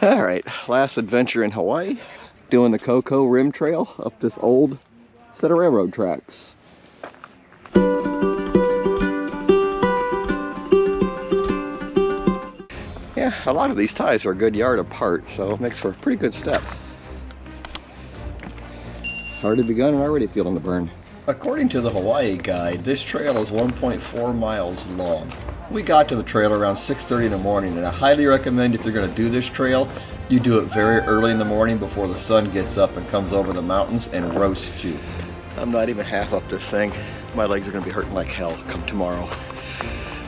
Alright, last adventure in Hawaii, doing the Koko Rim Trail up this old set of railroad tracks. Yeah, a lot of these ties are a good yard apart, so it makes for a pretty good step. Already begun and already feeling the burn. According to the Hawaii guide, this trail is 1.4 miles long. We got to the trail around 6:30 in the morning, and I highly recommend if you're going to do this trail, you do it very early in the morning before the sun gets up and comes over the mountains and roasts you. I'm not even half up this thing. My legs are going to be hurting like hell come tomorrow.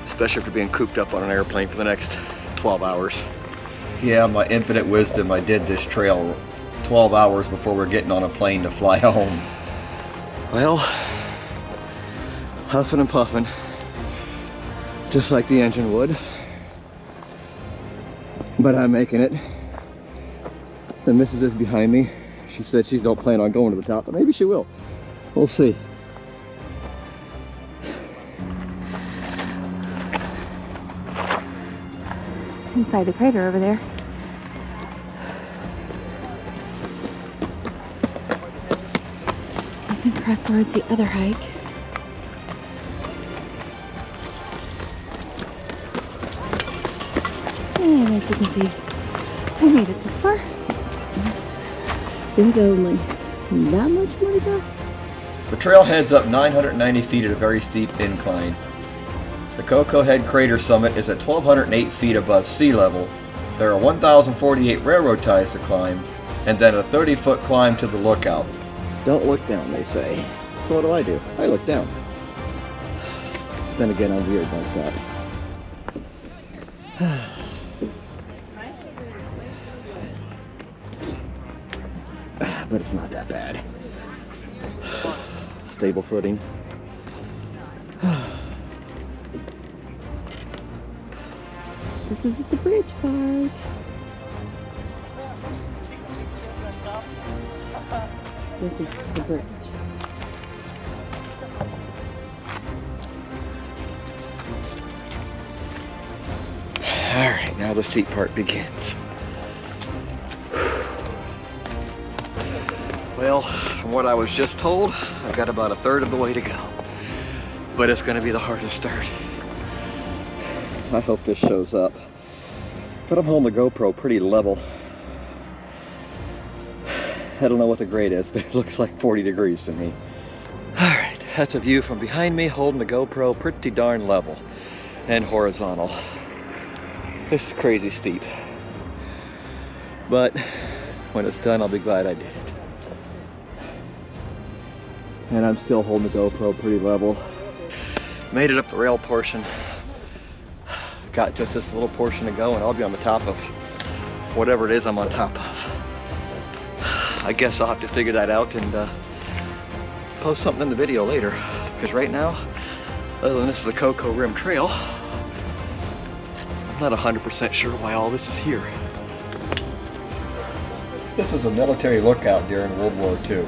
Especially after being cooped up on an airplane for the next 12 hours. Yeah, my infinite wisdom, I did this trail 12 hours before we're getting on a plane to fly home. Well, huffing and puffing, just like the engine would. But I'm making it. The missus is behind me. She said she don't plan on going to the top, but maybe she will. We'll see. Inside the crater over there. I can cross towards the other hike. And as you can see, I made it this far. There's only not much more to go. The trail heads up 990 feet at a very steep incline. The Koko Head Crater summit is at 1,208 feet above sea level. There are 1,048 railroad ties to climb, and then a 30-foot climb to the lookout. Don't look down, they say. So what do? I look down. Then again, I'm weird like that. But it's not that bad. Stable footing. This is the bridge part. This is the bridge. Alright, now the steep part begins. Well, from what I was just told, I've got about a third of the way to go. But it's going to be the hardest start. I hope this shows up. But I'm holding the GoPro pretty level. I don't know what the grade is, but it looks like 40 degrees to me. Alright, that's a view from behind me, holding the GoPro pretty darn level and horizontal. This is crazy steep. But when it's done, I'll be glad I did it. And I'm still holding the GoPro pretty level. Made it up the rail portion. Got just this little portion to go, and I'll be on the top of whatever it is I'm on top of. I guess I'll have to figure that out and post something in the video later, because right now, other than this is the Koko Rim Trail, I'm not 100% sure why all this is here. This was a military lookout during World War II.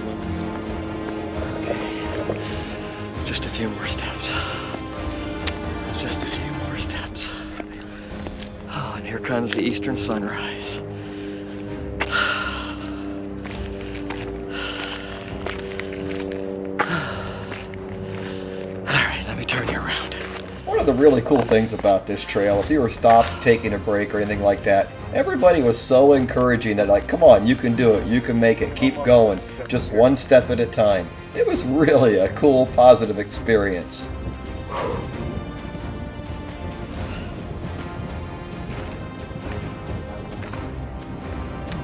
Just a few more steps. Just a few more steps. Oh, and here comes the eastern sunrise. Alright, let me turn you around. One of the really cool things about this trail, if you were stopped, taking a break or anything like that, everybody was so encouraging that, like, come on, you can do it, you can make it, keep going, just one step at a time. It was really a cool, positive experience.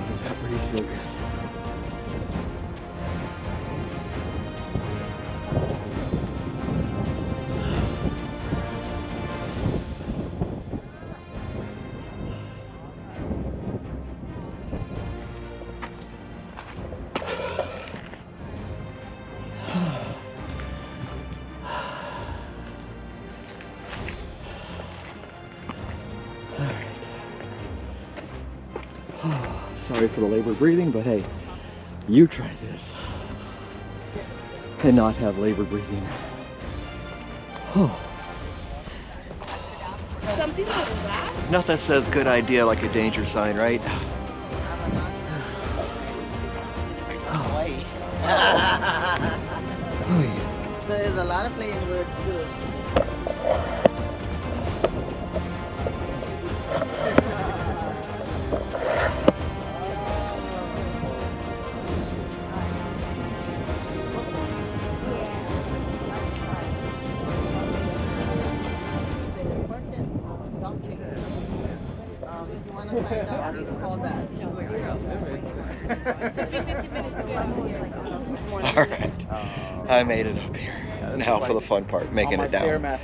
Does that breeze feel good? Sorry for the labored breathing, but hey, you try this and not have labored breathing. Oh. Something like that? Nothing says good idea like a danger sign, right? Hawaii. There's a lot of playing words too. If you want to find out, please call back. Alright, I made it up here. Now for the fun part, making it down. I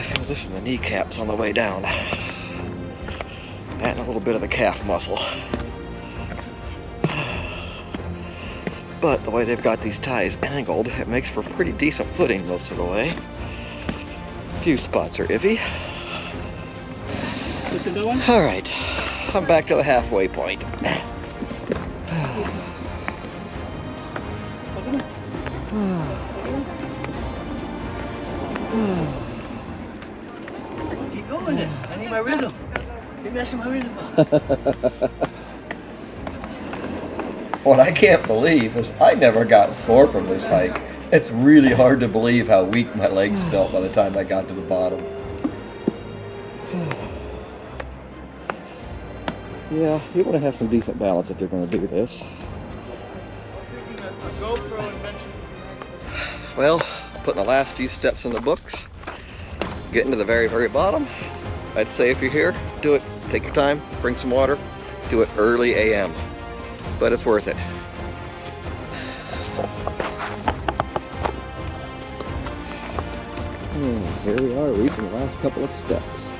feel this in the kneecaps on the way down. And a little bit of the calf muscle. But the way they've got these ties angled, it makes for pretty decent footing most of the way. A few spots are iffy. Alright, I'm back to the halfway point. Keep going then. I need my rhythm. Give me some my rhythm. What I can't believe is I never got sore from this hike. It's really hard to believe how weak my legs felt by the time I got to the bottom. Yeah, you want to have some decent balance if you're going to do this. Well, putting the last few steps in the books, getting to the very, very bottom. I'd say if you're here, do it. Take your time, bring some water, do it early AM. But it's worth it. Here we are, reaching the last couple of steps.